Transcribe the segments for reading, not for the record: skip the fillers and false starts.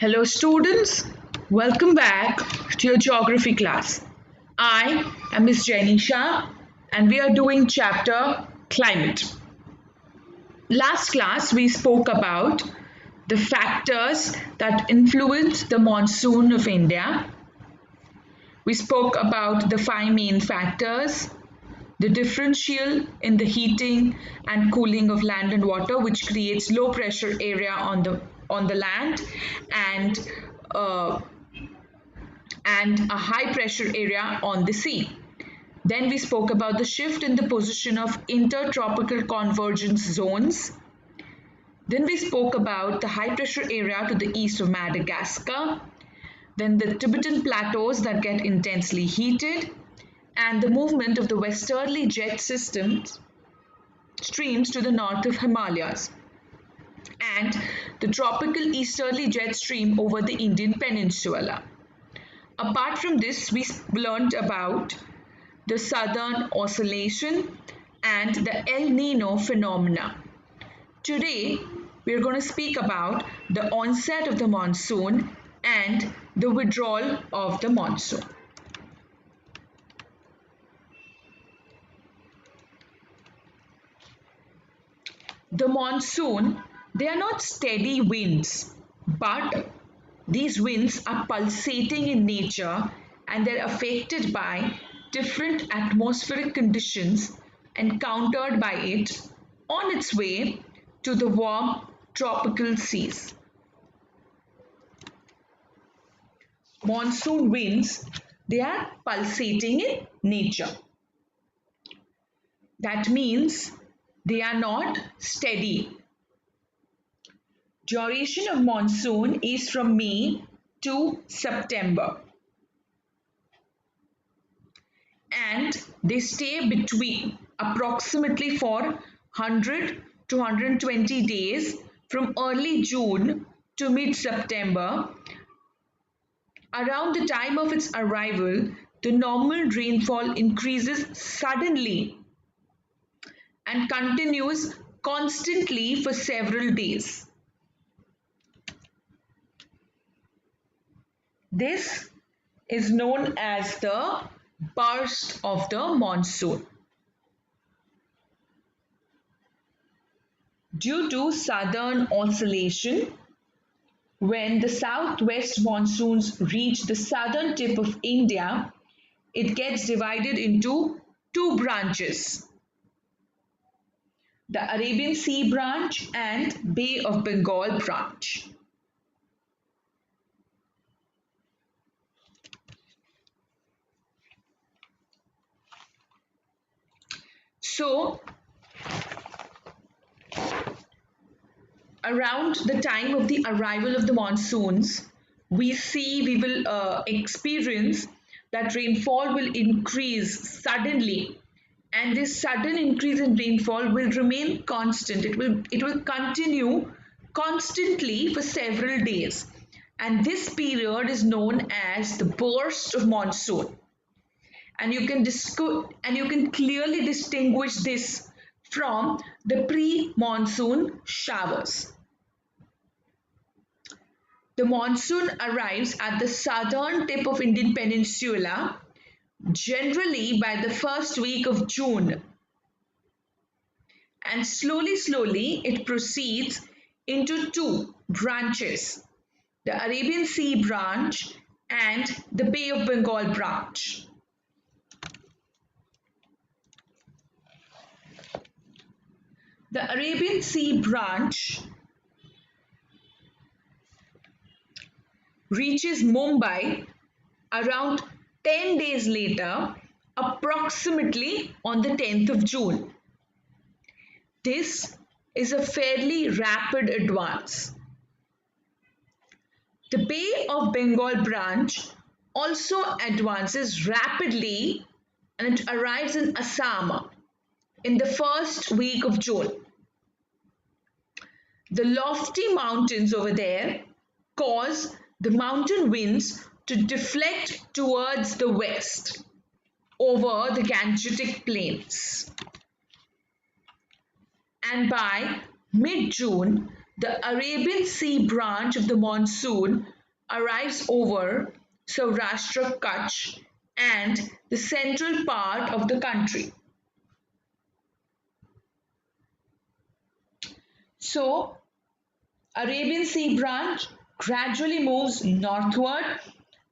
Hello students, welcome back to your geography class. I am Miss Jenny Shah and we are doing chapter climate. Last class we spoke about the factors that influence the monsoon of India. We spoke about the five main factors, the differential in the heating and cooling of land and water, which creates low pressure area on the land and uh, and a high pressure area on the sea. Then we spoke about the shift in the position of intertropical convergence zones. Then we spoke about the high pressure area to the east of Madagascar. Then the Tibetan plateaus that get intensely heated, and the movement of the westerly jet systems streams to the north of Himalayas, and the tropical easterly jet stream over the Indian peninsula. Apart from this, we learned about the southern oscillation and the El Nino phenomena. Today, we are going to speak about the onset of the monsoon and the withdrawal of the monsoon. The monsoon, they are not steady winds, but these winds are pulsating in nature and they're affected by different atmospheric conditions encountered by it on its way to the warm tropical seas. Monsoon winds, they are pulsating in nature. That means they are not steady. Duration of monsoon is from May to September. And they stay between approximately for 100 to 120 days from early June to mid-September. Around the time of its arrival, the normal rainfall increases suddenly and continues constantly for several days. This is known as the burst of the monsoon. Due to southern oscillation, when the southwest monsoons reach the southern tip of India, it gets divided into two branches, the Arabian Sea branch and Bay of Bengal branch. So, around the time of the arrival of the monsoons, we will experience that rainfall will increase suddenly, and this sudden increase in rainfall will remain constant. It will continue constantly for several days, and this period is known as the burst of monsoon. And you can clearly distinguish this from the pre-monsoon showers. The monsoon arrives at the southern tip of Indian peninsula generally by the first week of June, and slowly it proceeds into two branches, the Arabian Sea branch and the Bay of Bengal branch. The Arabian Sea branch reaches Mumbai around 10 days later, approximately on the 10th of June. This is a fairly rapid advance. The Bay of Bengal branch also advances rapidly and it arrives in Assam in the first week of June. The lofty mountains over there cause the mountain winds to deflect towards the west over the Gangetic plains. And by mid-June, the Arabian Sea branch of the monsoon arrives over Saurashtra, Kutch, and the central part of the country. So, Arabian Sea branch gradually moves northward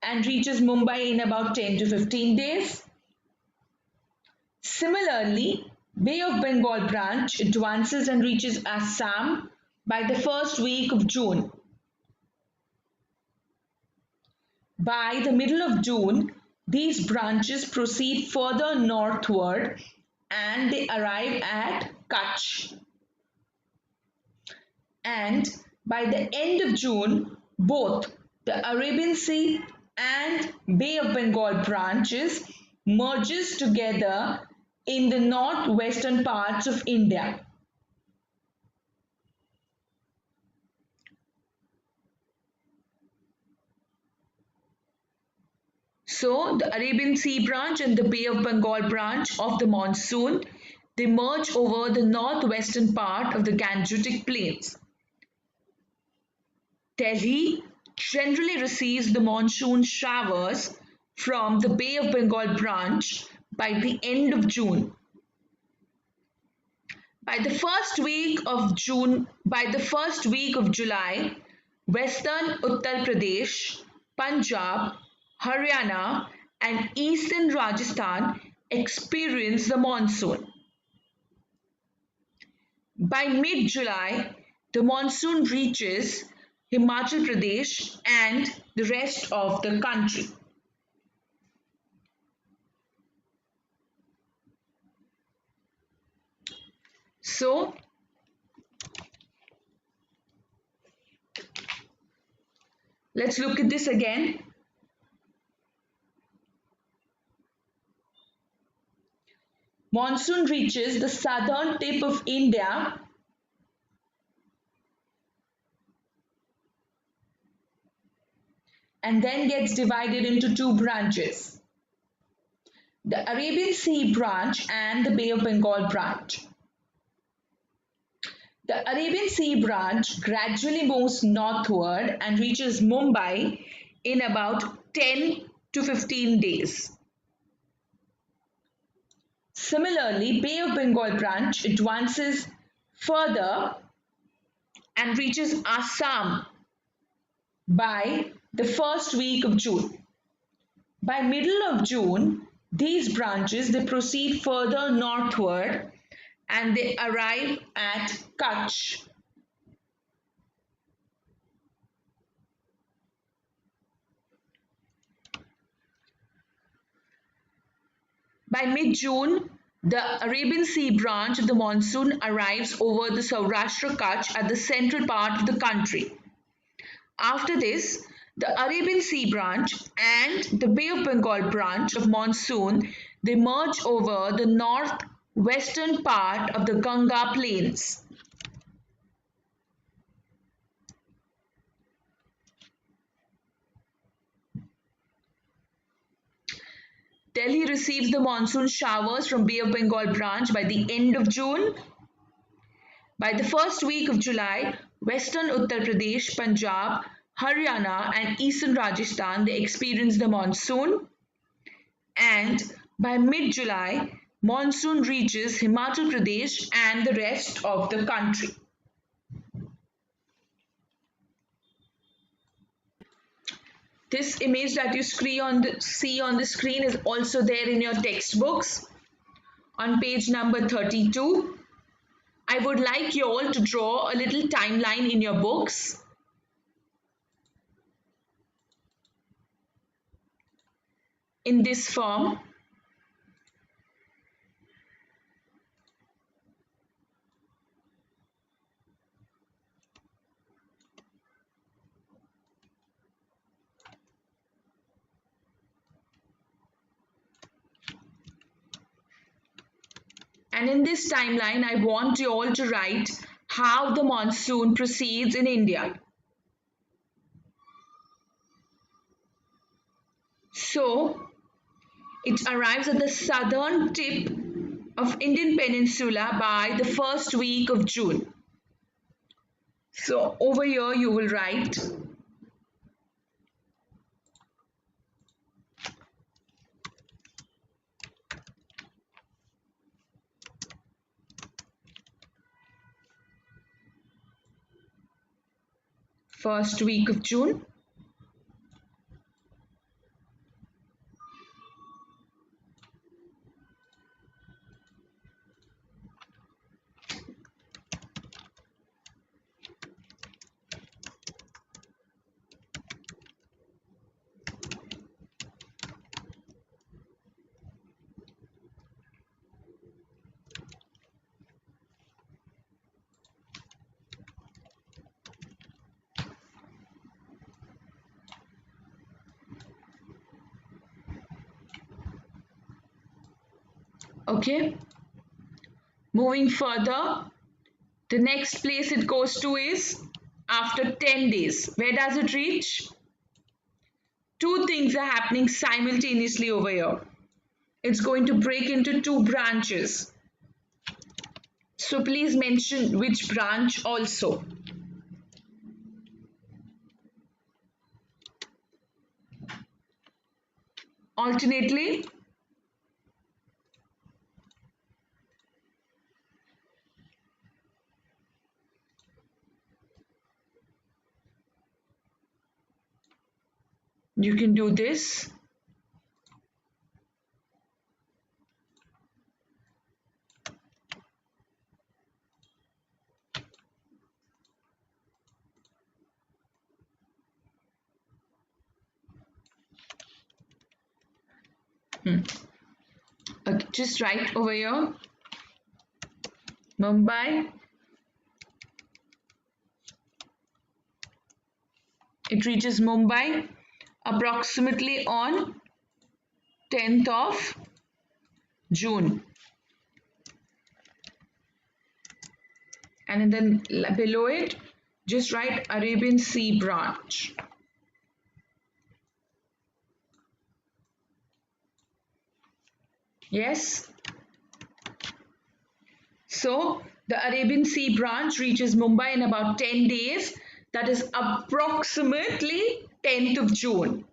and reaches Mumbai in about 10 to 15 days. Similarly, Bay of Bengal branch advances and reaches Assam by the first week of June. By the middle of June, these branches proceed further northward and they arrive at Kutch. And by the end of June, both the Arabian Sea and Bay of Bengal branches merges together in the northwestern parts of India. So the Arabian Sea branch and the Bay of Bengal branch of the monsoon, they merge over the northwestern part of the Gangetic Plains. Delhi generally receives the monsoon showers from the Bay of Bengal branch by the end of June. By the first week of July, western Uttar Pradesh, Punjab, Haryana, and eastern Rajasthan experience the monsoon. By mid-July, the monsoon reaches Himachal Pradesh and the rest of the country. So, let's look at this again. Monsoon reaches the southern tip of India and then gets divided into two branches, the Arabian Sea branch and the Bay of Bengal branch. The Arabian Sea branch gradually moves northward and reaches Mumbai in about 10 to 15 days. Similarly, Bay of Bengal branch advances further and reaches Assam by the first week of June. By middle of June, these branches they proceed further northward and they arrive at Kutch. By mid-June, the Arabian Sea branch of the monsoon arrives over the Saurashtra Kutch at the central part of the country. After this, the Arabian Sea branch and the Bay of Bengal branch of monsoon they merge over the northwestern part of the Ganga plains. Delhi receives the monsoon showers from Bay of Bengal branch by the end of June. By the first week of July, western Uttar Pradesh, Punjab, Haryana and eastern Rajasthan they experience the monsoon, and by mid-July monsoon reaches Himachal Pradesh and the rest of the country. This image that you see on the screen is also there in your textbooks on page number 32. I would like you all to draw a little timeline in your books. In this form. And in this timeline, I want you all to write how the monsoon proceeds in India. So, it arrives at the southern tip of Indian Peninsula by the first week of June. So over here you will write first week of June. Okay, moving further, the next place it goes to is after 10 days. Where does it reach? Two things are happening simultaneously over here. It's going to break into two branches. So please mention which branch also. Alternately, you can do this. Okay, just write over here Mumbai. It reaches Mumbai approximately on 10th of June. And then below it, just write Arabian Sea branch. Yes? So the Arabian Sea branch reaches Mumbai in about 10 days. That is approximately 10th of June.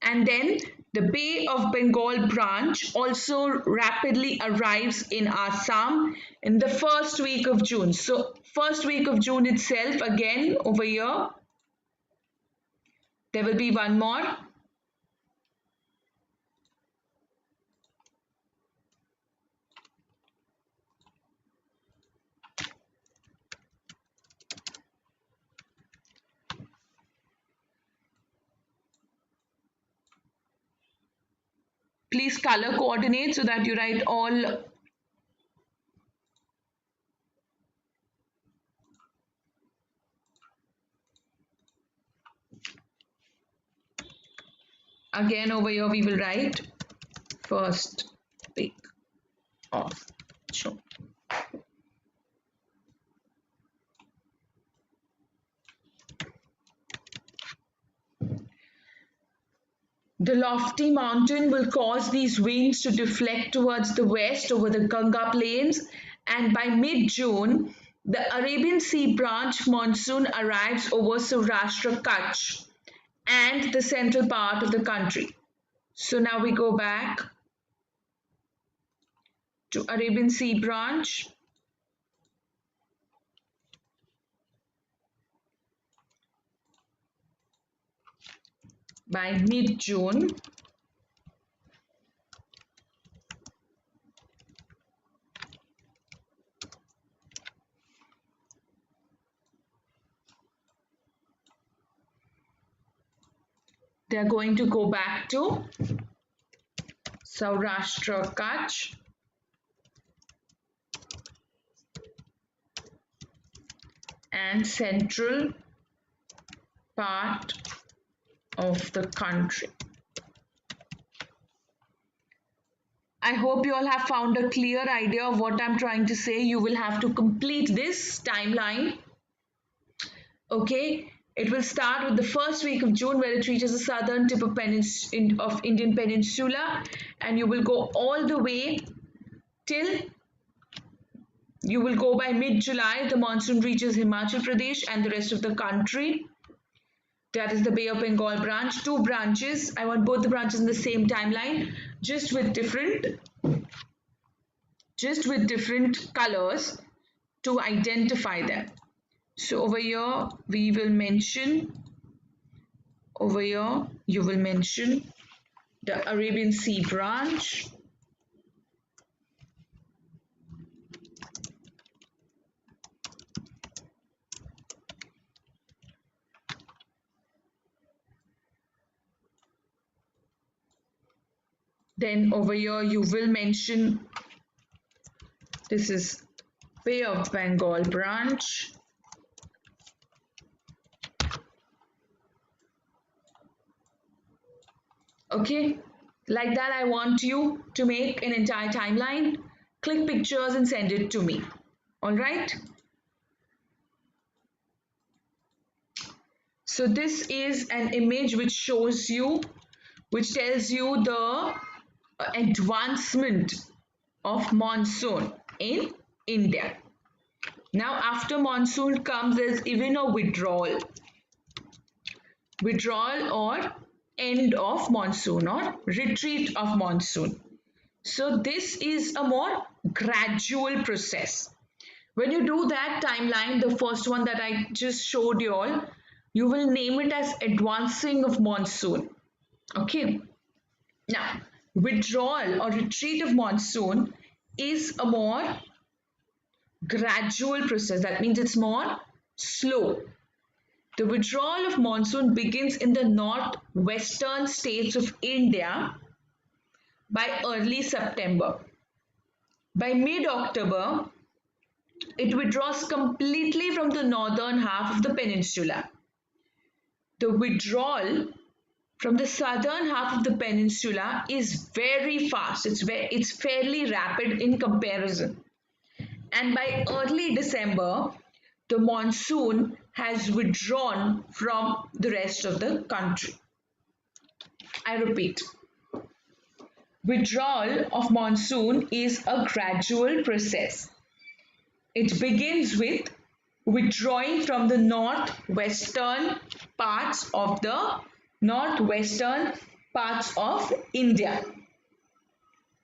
And then the Bay of Bengal branch also rapidly arrives in Assam in the first week of June. So first week of June itself, again over here, there will be one more. Please color coordinate so that you write all. Again over here we will write first week of June. The lofty mountain will cause these winds to deflect towards the west over the Ganga plains, and by mid-June, the Arabian Sea branch monsoon arrives over Saurashtra Kutch and the central part of the country. So now we go back to Arabian Sea branch. By mid-June, they are going to go back to Saurashtra Kutch and central part of the country. I hope you all have found a clear idea of what I'm trying to say. You will have to complete this timeline. Okay, it will start with the first week of June where it reaches the southern tip of Indian Peninsula, and you will go all the way till You will go by mid-July, the monsoon reaches Himachal Pradesh and the rest of the country. That is the Bay of Bengal branch. Two branches. I want both the branches in the same timeline, just with different colors to identify them. So over here we will mention, over here you will mention the Arabian Sea branch. Then over here you will mention, this is Bay of Bengal branch. Okay, like that I want you to make an entire timeline. Click pictures and send it to me. All right. So this is an image which shows you, which tells you the advancement of monsoon in India. Now after monsoon comes, there's even a withdrawal or end of monsoon or retreat of monsoon. So this is a more gradual process. When you do that timeline, the first one that I just showed you all, you will name it as advancing of monsoon. Okay. Now, withdrawal or retreat of monsoon is a more gradual process. That means it's more slow. The withdrawal of monsoon begins in the northwestern states of India by early September. By mid-October, it withdraws completely from the northern half of the peninsula. The withdrawal from the southern half of the peninsula is very fast. It's fairly rapid in comparison. And by early December, the monsoon has withdrawn from the rest of the country. I repeat, withdrawal of monsoon is a gradual process. It begins with withdrawing from the northwestern parts of India.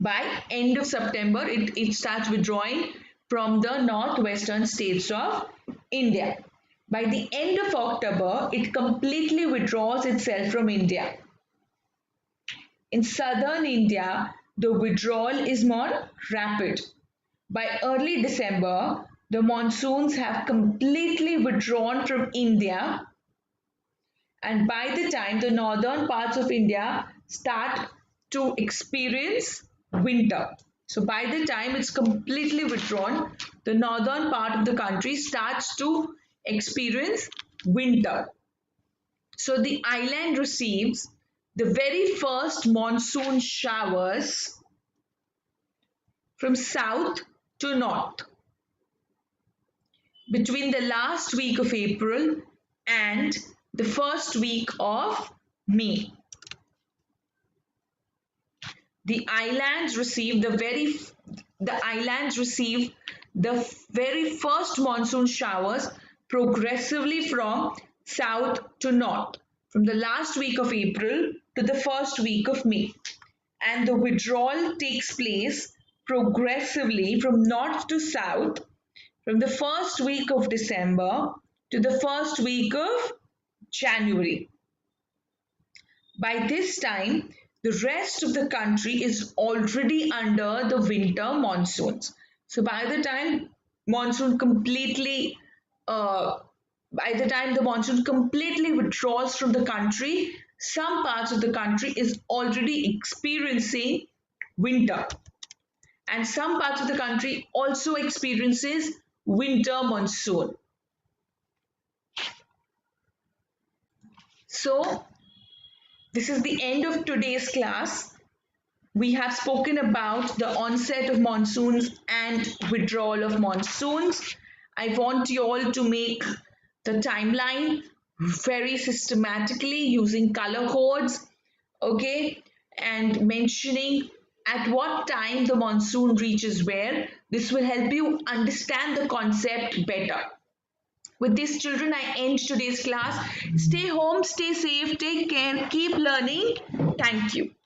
By end of September, it starts withdrawing from the northwestern states of India. By the end of October, it completely withdraws itself from India. In southern India, the withdrawal is more rapid. By early December, the monsoons have completely withdrawn from India, and by the time the northern parts of India start to experience winter. So by the time it's completely withdrawn, the northern part of the country starts to experience winter. So the island receives the very first monsoon showers from south to north between the last week of April and the first week of May. The islands receive the very first monsoon showers progressively from south to north, from the last week of April to the first week of May. And the withdrawal takes place progressively from north to south, from the first week of December to the first week of January. By this time, the rest of the country is already under the winter monsoons. So by the time the monsoon completely withdraws from the country, some parts of the country is already experiencing winter, and some parts of the country also experiences winter monsoon. So this is the end of today's class. We have spoken about the onset of monsoons and withdrawal of monsoons. I want you all to make the timeline very systematically using color codes, okay, and mentioning at what time the monsoon reaches where. This will help you understand the concept better. With this, children, I end today's class. Stay home, stay safe, take care, keep learning. Thank you.